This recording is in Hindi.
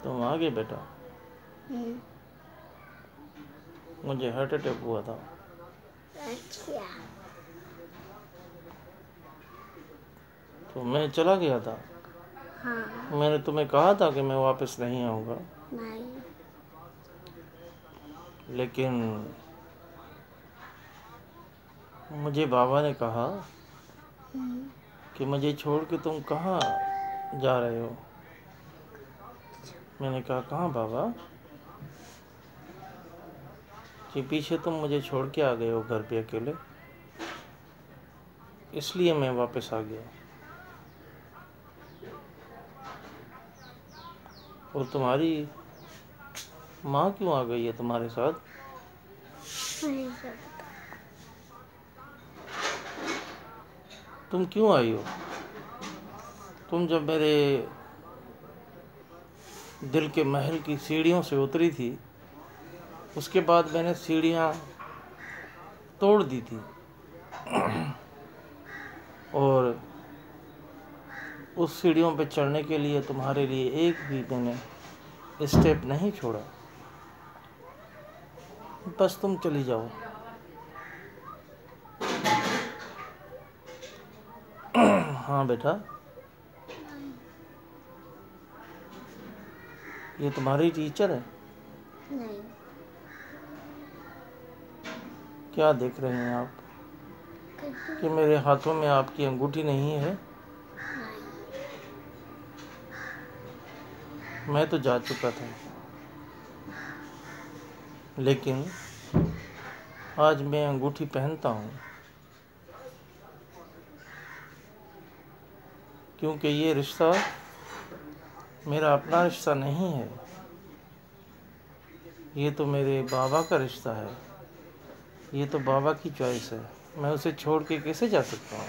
तुम आ गए बेटा। हम्म, मुझे हार्ट अटैक हुआ था। अच्छा। तो मैं चला गया था। हाँ। मैंने तुम्हें कहा था कि मैं वापस नहीं आऊँगा, नहीं। लेकिन मुझे बाबा ने कहा हम्म, कि मुझे छोड़ के तुम कहाँ जा रहे हो। मैंने कहा कहाँ बाबा, कि पीछे तुम मुझे छोड़ के आ गए हो घर पे अकेले, इसलिए मैं वापस आ गया। और तुम्हारी माँ क्यों आ गई है तुम्हारे साथ? नहीं पता। तुम क्यों आई हो? तुम जब मेरे दिल के महल की सीढ़ियों से उतरी थी, उसके बाद मैंने सीढ़ियाँ तोड़ दी थी और उस सीढ़ियों पे चढ़ने के लिए तुम्हारे लिए एक भी मैंने स्टेप नहीं छोड़ा। बस तुम चली जाओ। हाँ बेटा, ये तुम्हारी टीचर है। नहीं। क्या देख रहे हैं आप कुछ कि मेरे हाथों में आपकी अंगूठी नहीं है? नहीं। मैं तो जा चुका था, लेकिन आज मैं अंगूठी पहनता हूँ, क्योंकि ये रिश्ता मेरा अपना रिश्ता नहीं है। ये तो मेरे बाबा का रिश्ता है। ये तो बाबा की चॉइस है। मैं उसे छोड़ के कैसे जा सकता हूँ?